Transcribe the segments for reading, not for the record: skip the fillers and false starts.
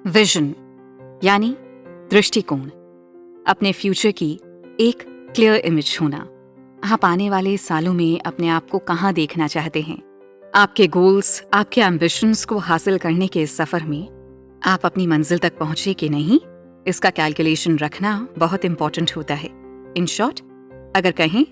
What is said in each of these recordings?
Vision यानी दृष्टिकोण, अपने फ्यूचर की एक क्लियर इमेज होना। आप आने वाले सालों में अपने आप को कहाँ देखना चाहते हैं? आपके गोल्स, आपके एम्बिशंस को हासिल करने के इस सफर में आप अपनी मंजिल तक पहुंचे कि नहीं, इसका कैलकुलेशन रखना बहुत इंपॉर्टेंट होता है। इन शॉर्ट, अगर कहें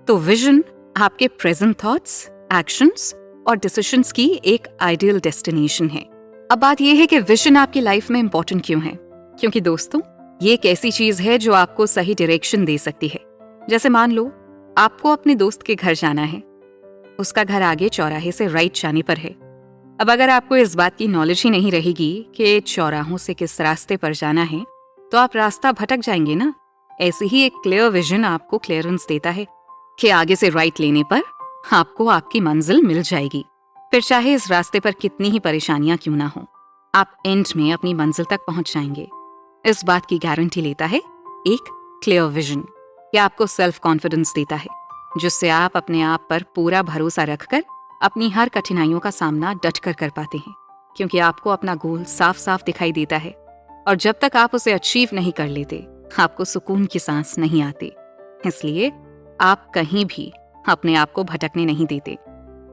तो विजन आपके प्रेजेंट थॉट्स, एक्शंस और डिसीजंस की एक आइडियल डेस्टिनेशन है। अब बात यह है कि विजन आपकी लाइफ में इंपॉर्टेंट क्यों है? क्योंकि दोस्तों, ये एक ऐसी चीज है जो आपको सही डायरेक्शन दे सकती है। जैसे मान लो आपको अपने दोस्त के घर जाना है, उसका घर आगे चौराहे से राइट जाने पर है। अब अगर आपको इस बात की नॉलेज ही नहीं रहेगी कि चौराहों से किस रास्ते पर जाना है, तो आप रास्ता भटक जाएंगे ना। ऐसे ही एक क्लियर विजन आपको क्लियरेंस देता है कि आगे से राइट लेने पर आपको आपकी मंजिल मिल जाएगी। फिर चाहे इस रास्ते पर कितनी ही परेशानियां क्यों ना हो, आप एंड में अपनी मंजिल तक पहुंच जाएंगे। इस बात की गारंटी लेता है एक क्लियर विजन। यह आपको सेल्फ कॉन्फिडेंस देता है, जिससे आप अपने आप पर पूरा भरोसा रखकर अपनी हर कठिनाइयों का सामना डटकर कर पाते हैं, क्योंकि आपको अपना गोल साफ साफ दिखाई देता है। और जब तक आप उसे अचीव नहीं कर लेते, आपको सुकून की सांस नहीं आती। इसलिए आप कहीं भी अपने आप को भटकने नहीं देते।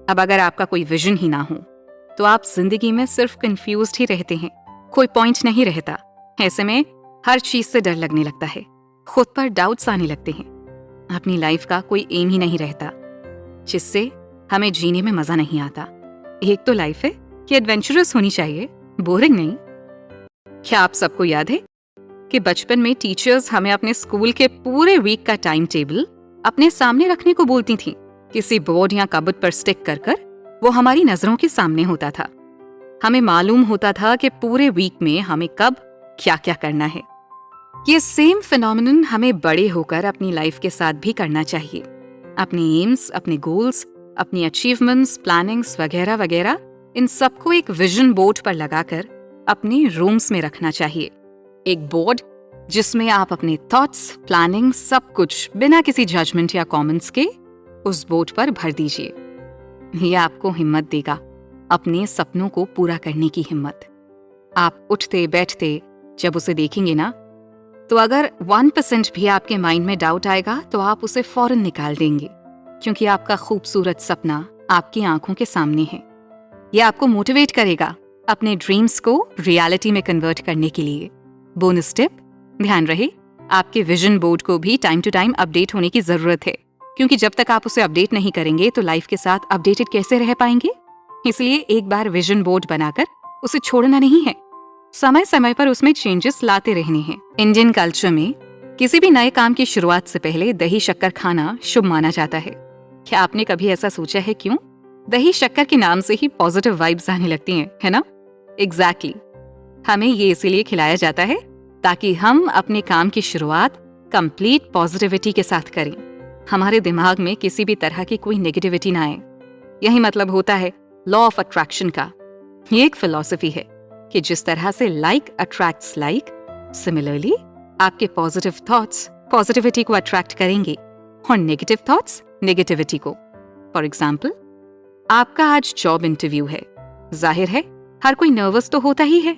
अब अगर आपका कोई विजन ही ना हो, तो आप जिंदगी में सिर्फ कंफ्यूज्ड ही रहते हैं, कोई पॉइंट नहीं रहता। ऐसे में हर चीज से डर लगने लगता है, खुद पर डाउट्स आने लगते हैं, अपनी लाइफ का कोई एम ही नहीं रहता, जिससे हमें जीने में मजा नहीं आता। एक तो लाइफ है कि एडवेंचरस होनी चाहिए, बोरिंग नहीं। क्या आप सबको याद है कि बचपन में टीचर्स हमें अपने स्कूल के पूरे वीक का टाइम टेबल अपने सामने रखने को बोलती थी। किसी बोर्ड या कबर्ड पर स्टिक कर कर वो हमारी नजरों के सामने होता था। हमें मालूम होता था कि पूरे वीक में हमें कब क्या क्या करना है। ये सेम फिनोमिनन हमें बड़े होकर अपनी लाइफ के साथ भी करना चाहिए। अपने एम्स, अपने गोल्स, अपनी अचीवमेंट्स, प्लानिंग्स वगैरह वगैरह, इन सबको एक विजन बोर्ड पर लगाकर अपने रूम्स में रखना चाहिए। एक बोर्ड जिसमें आप अपने थॉट्स, प्लानिंग, सब कुछ बिना किसी जजमेंट या कमेंट्स के उस बोर्ड पर भर दीजिए। यह आपको हिम्मत देगा, अपने सपनों को पूरा करने की हिम्मत। आप उठते बैठते जब उसे देखेंगे ना, तो अगर 1% भी आपके माइंड में डाउट आएगा तो आप उसे फौरन निकाल देंगे, क्योंकि आपका खूबसूरत सपना आपकी आंखों के सामने है। यह आपको मोटिवेट करेगा अपने ड्रीम्स को रियलिटी में कन्वर्ट करने के लिए। बोनस टिप, ध्यान रहे आपके विजन बोर्ड को भी टाइम टू टाइम अपडेट होने की जरूरत है, क्योंकि जब तक आप उसे अपडेट नहीं करेंगे तो लाइफ के साथ अपडेटेड कैसे रह पाएंगे। इसलिए एक बार विजन बोर्ड बनाकर उसे छोड़ना नहीं है, समय समय पर उसमें चेंजेस लाते रहने हैं। इंडियन कल्चर में किसी भी नए काम की शुरुआत से पहले दही शक्कर खाना शुभ माना जाता है। क्या आपने कभी ऐसा सोचा है क्यों? दही शक्कर के नाम से ही पॉजिटिव वाइब्स आने लगती हैं, है ना? एग्जैक्टली। हमें ये इसीलिए खिलाया जाता है ताकि हम अपने काम की शुरुआत कंप्लीट पॉजिटिविटी के साथ करें, हमारे दिमाग में किसी भी तरह की कोई नेगेटिविटी ना आए। यही मतलब होता है लॉ ऑफ अट्रैक्शन का। ये एक फिलॉसफी है कि जिस तरह से लाइक अट्रैक्ट्स लाइक, सिमिलरली आपके पॉजिटिव थॉट्स पॉजिटिविटी को अट्रैक्ट करेंगे और नेगेटिव थॉट्स नेगेटिविटी को। फॉर एग्जाम्पल, आपका आज जॉब इंटरव्यू है। जाहिर है हर कोई नर्वस तो होता ही है,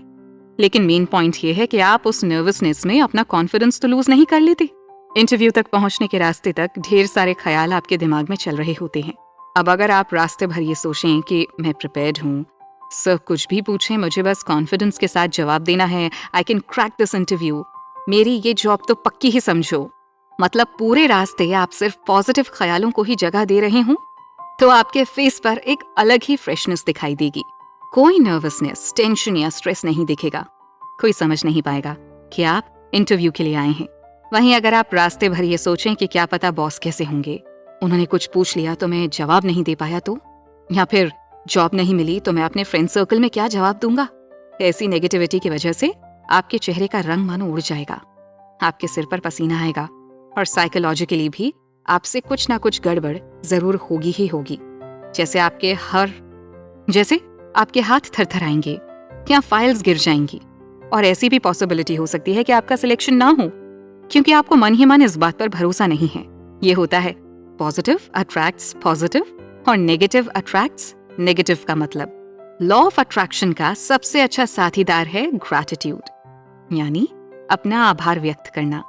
लेकिन मेन पॉइंट ये है कि आप उस नर्वसनेस में अपना कॉन्फिडेंस तो लूज नहीं कर लेते। इंटरव्यू तक पहुंचने के रास्ते तक ढेर सारे ख्याल आपके दिमाग में चल रहे होते हैं। अब अगर आप रास्ते भर ये सोचें कि मैं प्रिपेयर्ड हूँ, सब कुछ भी पूछें, मुझे बस कॉन्फिडेंस के साथ जवाब देना है, I can crack this interview, मेरी ये जॉब तो पक्की ही समझो, मतलब पूरे रास्ते आप सिर्फ पॉजिटिव ख्यालों को ही जगह दे रहे हों, तो आपके फेस पर एक अलग ही फ्रेशनेस दिखाई देगी। कोई नर्वसनेस, टेंशन या स्ट्रेस नहीं दिखेगा। कोई समझ नहीं पाएगा कि आप इंटरव्यू के लिए आए हैं। वहीं अगर आप रास्ते भर ये सोचें कि क्या पता बॉस कैसे होंगे, उन्होंने कुछ पूछ लिया तो मैं जवाब नहीं दे पाया तो, या फिर जॉब नहीं मिली तो मैं अपने फ्रेंड सर्कल में क्या जवाब दूंगा, ऐसी नेगेटिविटी की वजह से आपके चेहरे का रंग मानो उड़ जाएगा, आपके सिर पर पसीना आएगा और साइकोलॉजिकली भी आपसे कुछ ना कुछ गड़बड़ जरूर होगी ही होगी। जैसे आपके हाथ थरथराएंगे या फाइल्स गिर जाएंगी, और ऐसी भी पॉसिबिलिटी हो सकती है कि आपका सिलेक्शन ना हो, क्योंकि आपको मन ही मन इस बात पर भरोसा नहीं है। ये होता है पॉजिटिव अट्रैक्ट्स पॉजिटिव और नेगेटिव अट्रैक्ट्स नेगेटिव का मतलब। लॉ ऑफ अट्रैक्शन का सबसे अच्छा साथीदार है ग्रैटिट्यूड, यानी अपना आभार व्यक्त करना।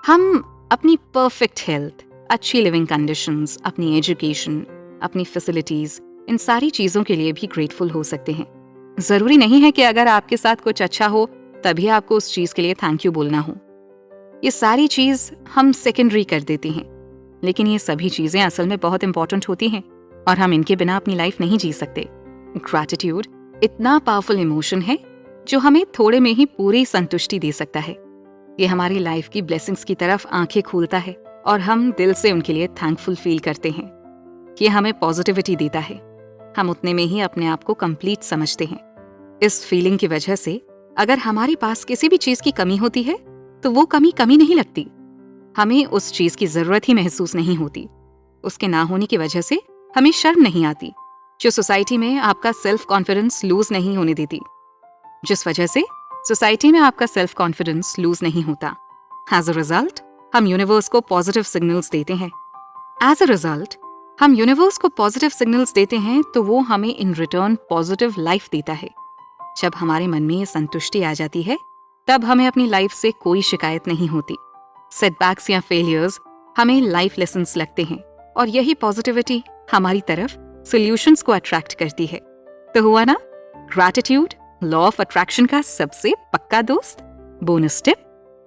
हम अपनी परफेक्ट हेल्थ, अच्छी लिविंग कंडीशंस, अपनी एजुकेशन, अपनी फैसिलिटीज, इन सारी चीजों के लिए भी ग्रेटफुल हो सकते हैं। जरूरी नहीं है कि अगर आपके साथ कुछ अच्छा हो तभी आपको उस चीज के लिए थैंक यू बोलना हो। ये सारी चीज हम सेकेंडरी कर देते हैं, लेकिन ये सभी चीजें असल में बहुत इंपॉर्टेंट होती हैं और हम इनके बिना अपनी लाइफ नहीं जी सकते। ग्रैटिट्यूड इतना पावरफुल इमोशन है जो हमें थोड़े में ही पूरी संतुष्टि दे सकता है। ये हमारी लाइफ की ब्लेसिंग्स की तरफ आंखें खोलता है और हम दिल से उनके लिए थैंकफुल फील करते हैं। ये हमें पॉजिटिविटी देता है। हम उतने में ही अपने आप को कंप्लीट समझते हैं। इस फीलिंग की वजह से अगर हमारे पास किसी भी चीज की कमी होती है तो वो कमी नहीं लगती। हमें उस चीज की जरूरत ही महसूस नहीं होती। उसके ना होने की वजह से हमें शर्म नहीं आती, जो सोसाइटी में आपका सेल्फ कॉन्फिडेंस लूज नहीं होने देती, जिस वजह से सोसाइटी में आपका सेल्फ कॉन्फिडेंस लूज नहीं होता। एज अ रिजल्ट हम यूनिवर्स को पॉजिटिव सिग्नल्स देते हैं। तो वो हमें इन रिटर्न पॉजिटिव लाइफ देता है। जब हमारे मन में ये संतुष्टि आ जाती है तब हमें अपनी लाइफ से कोई शिकायत नहीं होती। सेटबैक्स या फेलियर्स हमें लाइफ लेसन्स लगते हैं और यही पॉजिटिविटी हमारी तरफ सॉल्यूशंस को अट्रैक्ट करती है। तो हुआ ना ग्रैटिट्यूड लॉ ऑफ अट्रैक्शन का सबसे पक्का दोस्त। बोनस टिप,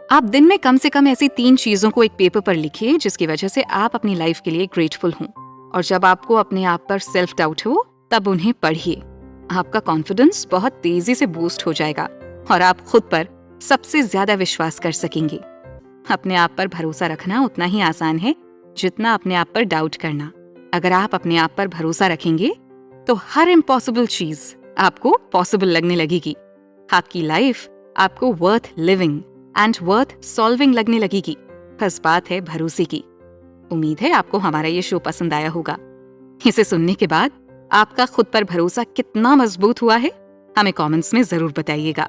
आप दिन में कम से कम ऐसी 3 चीजों को एक पेपर पर लिखिए जिसकी वजह से आप अपनी लाइफ के लिए ग्रेटफुल हों, और जब आपको अपने आप पर सेल्फ डाउट हो तब उन्हें पढ़िए। आपका कॉन्फिडेंस बहुत तेजी से बूस्ट हो जाएगा और आप खुद पर सबसे ज्यादा विश्वास कर सकेंगे। अपने आप पर भरोसा रखना उतना ही आसान है जितना अपने आप पर डाउट करना। अगर आप अपने आप पर भरोसा रखेंगे तो हर इम्पॉसिबल चीज आपको पॉसिबल लगने लगेगी। आपकी लाइफ आपको worth living and worth solving लगने लगेगी। बस बात है भरोसे की। उम्मीद है आपको हमारा ये शो पसंद आया होगा। इसे सुनने के बाद आपका खुद पर भरोसा कितना मजबूत हुआ है हमें कमेंट्स में जरूर बताइएगा।